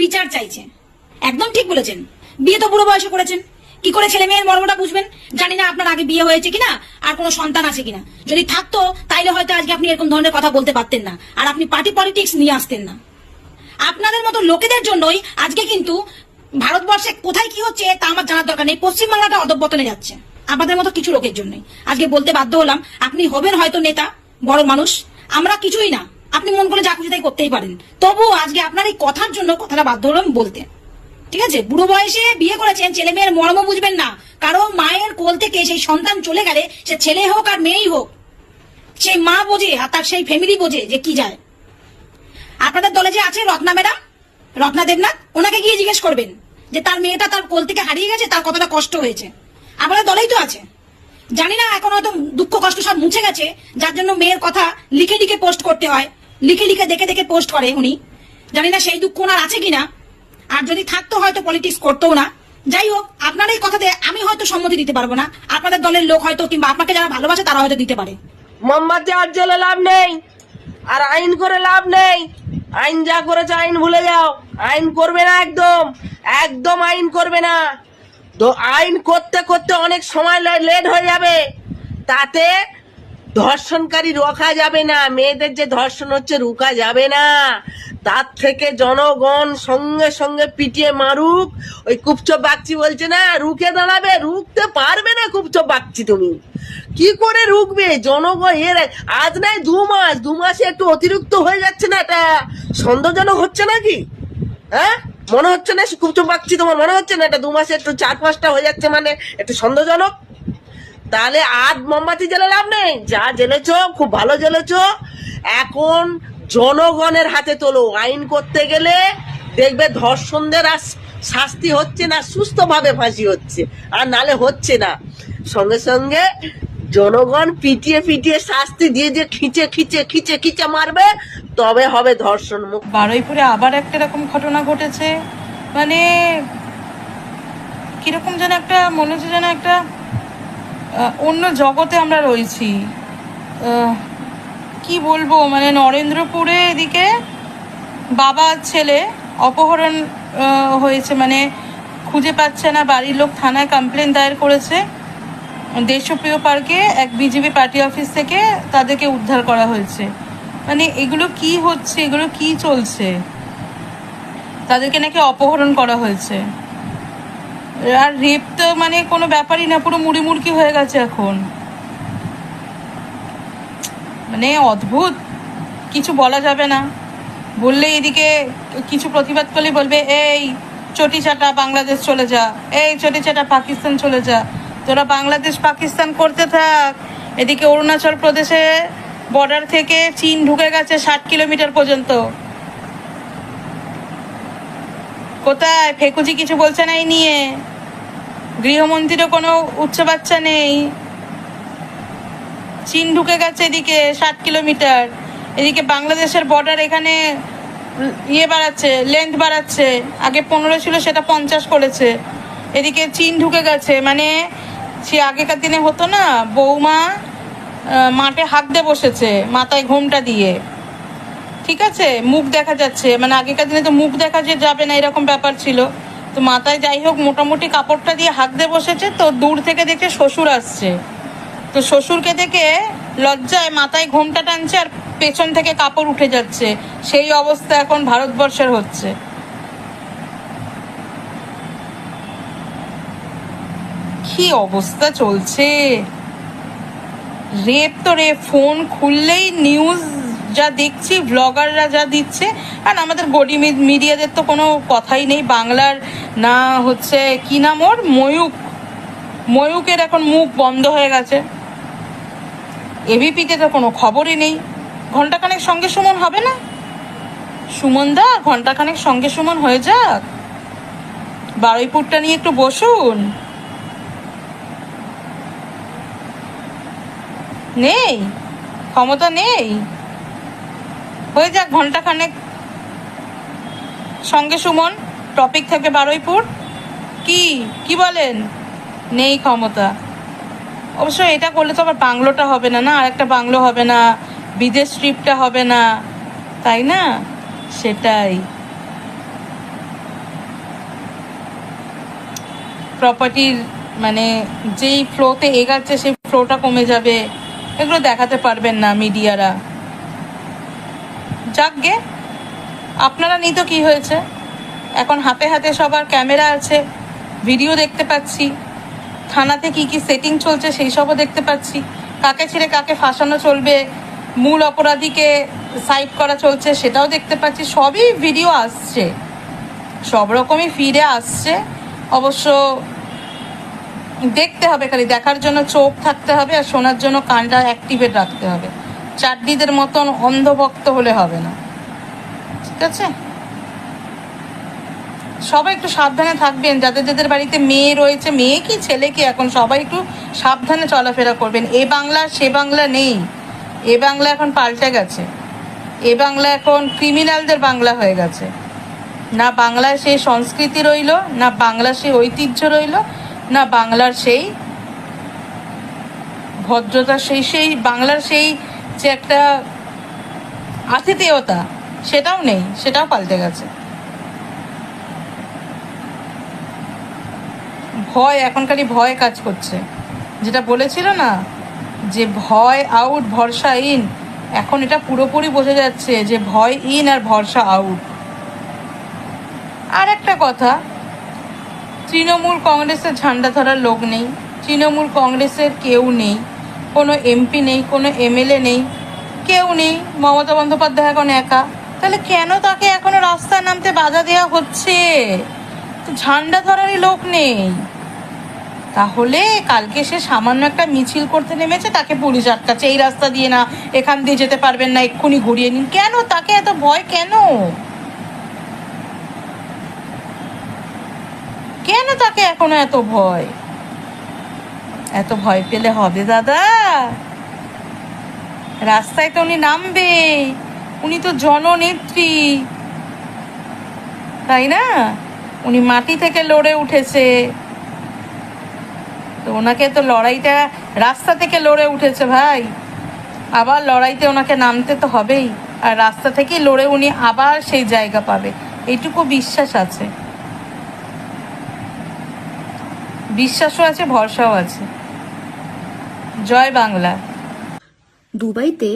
বিচার চাইছে। একদম ঠিক বলেছেন, বিয়ে তো বুড়ো বয়সে করেছেন, কি করে ছেলে মেয়ের মর্মটা বুঝবেন? জানি না আপনার আগে বিয়ে হয়েছে কিনা, আর কোনো সন্তান আছে কিনা। যদি থাকতো তাইলে হয়তো আজকে আপনি এরকম ধরনের কথা বলতে পারতেন না, আর আপনি পার্টি পলিটিক্স নিয়ে আসতেন না। আপনাদের মতো লোকেদের জন্যই আজকে কিন্তু ভারতবর্ষে কোথায় কি হচ্ছে তা আমার জানার দরকার নেই, পশ্চিমবাংলাটা অধঃপতনে যাচ্ছে আপনাদের মতো কিছু লোকের জন্যই। আজকে বলতে বাধ্য হলাম, আপনি হবেন হয়তো নেতা, বড় মানুষ, আমরা কিছুই না, আপনি মন করে যা খুশি তাই করতেই পারেন, তবু আজকে আপনার এই কথার জন্য কথাটা বাধ্য হলাম বলতে। ঠিক আছে, বুড়ো বয়সে বিয়ে করেছেন, ছেলে মেয়ের মর্ম বুঝবেন না। কারো মায়ের কোল থেকে সেই সন্তান চলে গেলে, সে ছেলে হোক আর মেয়েই হোক, সেই মা বোঝে আর তার সেই ফ্যামিলি বোঝে যে কি যায়। আপনাদের দলে যে আছে রত্না ম্যাডাম, রত্না দেবনাথ, ওনাকে গিয়ে জিজ্ঞেস করবেন যে তার মেয়েটা তার কোল থেকে হারিয়ে গেছে, তার কতটা কষ্ট হয়েছে। আমাদের দলেই তো আছে। জানি না এখন হয়তো দুঃখ কষ্ট সব মুছে গেছে, যার জন্য মেয়ের কথা লিখে লিখে পোস্ট করতে হয়, লিখে লিখে দেখে দেখে পোস্ট করে উনি। জানি না সেই দুঃখ ওনার আছে কিনা, আর যদি থাকতো হয়তো পলিটিক্স করতো না। যাই হোক, আপনার এই কথাতে আমি হয়তো সম্মতি দিতে পারবো না, আপনাদের দলের লোক হয়তো, কিংবা আপনাকে যারা ভালোবাসে তারা হয়তো দিতে পারে। মোমবাতি আর জ্বলে লাভ নেই, আর আইন করে লাভ নেই। আইন যা করেছে আইন ভুলে যাও, আইন করবে না, একদম একদম আইন করবে না। তো আইন করতে করতে অনেক সময় লেট হয়ে যাবে, তাতে ধর্ষণকারী রোকা যাবে না, মেয়েদের যে ধর্ষণ হচ্ছে রুকা যাবে না। তার থেকে জনগণ সঙ্গে সঙ্গে পিটিয়ে মারুক। ওই কুপচপ বাগচি বলছে না রুখে দাঁড়াবে, রুখতে পারবে না কুপচপ বাগচি। তুমি কি করে রুখবে? জনগণ এর আজ নাই 2 মাস, 2 মাসে একটু অতিরিক্ত হয়ে যাচ্ছে না? এটা সন্দেহজনক হচ্ছে নাকি? হ্যাঁ, মনে হচ্ছে না কুপচপ বাগচি? তোমার মনে হচ্ছে না এটা 2 মাসে একটু 4-5টা হয়ে যাচ্ছে, মানে একটু সন্দেহজনক? তাহলে আর মোমবাতি জ্বেলে লাভ নেই, যা জ্বেলেছো খুব ভালো জ্বেলেছো। এখন জনগণের হাতে তোলো। আইন করতে গেলে দেখবে ধর্ষণদের আর শাস্তি হচ্ছে না, সুস্থভাবে ফাঁসি হচ্ছে, আর নালে হচ্ছে না। সঙ্গে সঙ্গে জনগণ পিটিয়ে পিটিয়ে শাস্তি দিয়ে দিয়ে খিচে খিচে খিচে খিচে মারবে, তবে হবে ধর্ষণ মুক্ত। বারুইপুরে আবার একটা এরকম ঘটনা ঘটেছে, মানে কিরকম যেন একটা মনে হচ্ছে যেন একটা অন্য জগতে আমরা রয়েছি। কি বলবো, মানে নরেন্দ্রপুরে এদিকে বাবা ছেলে অপহরণ হয়েছে, মানে খুঁজে পাচ্ছে না, বাড়ির লোক থানায় কমপ্লেন দায়ের করেছে। দেশপ্রিয় পার্কে এক বিজেপি পার্টি অফিস থেকে তাদেরকে উদ্ধার করা হয়েছে। মানে এগুলো কি হচ্ছে, এগুলো কি চলছে? তাদেরকে নাকি অপহরণ করা হয়েছে। আর রেপ তো মানে কোনো ব্যাপারই না, পুরো মুড়িমুড়কি হয়ে গেছে এখন। মানে অদ্ভুত, কিছু বলা যাবে না। বললে এদিকে কিছু প্রতিবাদ করলে বলবে এই চটি চাটা বাংলাদেশ চলে যা, এই চটি চাটা পাকিস্তান চলে যা। তোরা বাংলাদেশ পাকিস্তান করতে থাক, এদিকে অরুণাচল প্রদেশে বর্ডার থেকে চীন ঢুকে গেছে 60 কিলোমিটার পর্যন্ত। কোথায় ফেকুজি কিছু বলছে না এই নিয়ে, গৃহমন্ত্রীরও কোনো উচ্চ বাচ্চা নেই। চীন ঢুকে গেছে এদিকে 60 কিলোমিটার, এদিকে বাংলাদেশের বর্ডার এখানে বাড়াচ্ছে, লেন্থ বাড়াচ্ছে। আগে 15 ছিল, সেটা 50 করেছে। এদিকে চীন ঢুকে গেছে। মানে সে আগেকার দিনে হতো না, বৌমা মাঠে হাঁক দিয়ে বসেছে মাথায় ঘোমটা দিয়ে, ঠিক আছে, মুখ দেখা যাচ্ছে। মানে আগেকার দিনে তো মুখ দেখা যে যাবে না, এরকম ব্যাপার ছিল। তো মাথায় যাই হোক মোটামুটি কাপড়টা দিয়ে হাঁক দিয়ে বসেছে। তো দূর থেকে দেখে শ্বশুর আসছে, তো শ্বশুরকে দেখে লজ্জায় মাথায় ঘোমটা টানছে আর পেছন থেকে কাপড় উঠে যাচ্ছে। সেই অবস্থা এখন ভারতবর্ষের হচ্ছে। কি অবস্থা চলছে! রেপ তো রেপ, ফোন খুললেই নিউজ যা দেখছি, ব্লগাররা যা দিচ্ছে। আর আমাদের গডি মিডিয়াদের তো কোনো কথাই নেই। বাংলার না হচ্ছে কি নাম ওর, ময়ূকের এখন মুখ বন্ধ হয়ে গেছে। এবিপিতে তো কোনো খবরই নেই। ঘন্টাখানেক সঙ্গে সুমন হবে না? সুমন দা ঘন্টাখানেক সঙ্গে সুমন হয়ে যাক, বারুইপুরটা নিয়ে একটু বসুন। নেই, ক্ষমতা নেই, হয়ে যাক ঘন্টাখানেক সঙ্গে সুমন, টপিক থাকবে বারুইপুর। কি বলেন? নেই ক্ষমতা। অবশ্য এটা করলে তো আবার বাংলোটা হবে না, আর একটা বাংলো হবে না, বিদেশ ট্রিপটা হবে না, তাই না? সেটাই। প্রপার্টির মানে যেই ফ্লোতে এগাচ্ছে সেই ফ্লোটা কমে যাবে, এগুলো দেখাতে পারবেন না মিডিয়ারা। যাকগে, আপনারা নিত কি হয়েছে, এখন হাতে হাতে সবার ক্যামেরা আছে, ভিডিও দেখতে পাচ্ছি, থানাতে কি কি সেটিং চলছে সেই সবও দেখতে পাচ্ছি, কাকে ছেড়ে কাকে ফাঁসানো চলবে, মূল অপরাধীকে সাইড করা চলছে সেটাও দেখতে পাচ্ছি, সবই ভিডিও আসছে, সব রকমই ফিরে আসছে। অবশ্য দেখতে হবে, খালি দেখার জন্য চোখ থাকতে হবে আর শোনার জন্য কানটা অ্যাক্টিভেট রাখতে হবে। চাড্ডিদের মতন অন্ধভক্ত হলে হবে না, ঠিক আছে? সবাই একটু সাবধানে থাকবেন, যাদের যাদের বাড়িতে মেয়ে রয়েছে, মেয়ে কি ছেলে কি, এখন সবাই একটু সাবধানে চলাফেরা করবেন। এ বাংলা সে বাংলা নেই, এ বাংলা এখন পাল্টে গেছে, এ বাংলা এখন ক্রিমিনালদের বাংলা হয়ে গেছে। না বাংলায় সেই সংস্কৃতি রইল, না বাংলার সেই ঐতিহ্য রইল, না বাংলার সেই ভদ্রতা, সেই বাংলার সেই যে একটা আতিথেয়তা সেটাও নেই, সেটাও পাল্টে গেছে। ভয়, এখন খালি ভয় কাজ করছে, যেটা বলেছিল না যে ভয় আউট ভরসা ইন, এখন এটা পুরোপুরি বোঝা যাচ্ছে যে ভয় ইন আর ভরসা আউট। আর একটা কথা, তৃণমূল কংগ্রেসের ঝান্ডা ধরার লোক নেই, তৃণমূল কংগ্রেসের কেউ নেই, কোনো এমপি নেই, কোনো এমএলএ নেই, কেউ নেই, মমতা বন্দ্যোপাধ্যায় এখন একা। তাহলে কেন তাকে এখনো রাস্তায় নামতে বাধা দেওয়া হচ্ছে? তো ঝান্ডা ধরারই লোক নেই, তাহলে কালকে সে সামান্য একটা মিছিল করতে নেমেছে, তাকে পুলিশ আটকাচ্ছে, এই রাস্তা দিয়ে না, এখান দিয়ে যেতে পারবেন না, এক্ষুনি ঘুরিয়ে নিন। কেন তাকে এত ভয়, কেন কেন তাকে এখনো এত ভয়? এত ভয় পেলে হবে দাদা? রাস্তায় তো উনি নামবে, উনি তো জননেত্রী, তাই না? উনি মাটি থেকে লড়ে উঠেছে, তো ওনাকে তো লড়াইটা রাস্তা থেকে লড়ে উঠেছে ভাই, আবার লড়াইতে ওনাকে নামতে তো হবেই, আর রাস্তা থেকেই লড়ে উনি আবার সেই জায়গা পাবে, এইটুকু বিশ্বাস আছে, বিশ্বাসও আছে, ভরসাও আছে। জয় বাংলা। দুবাইতে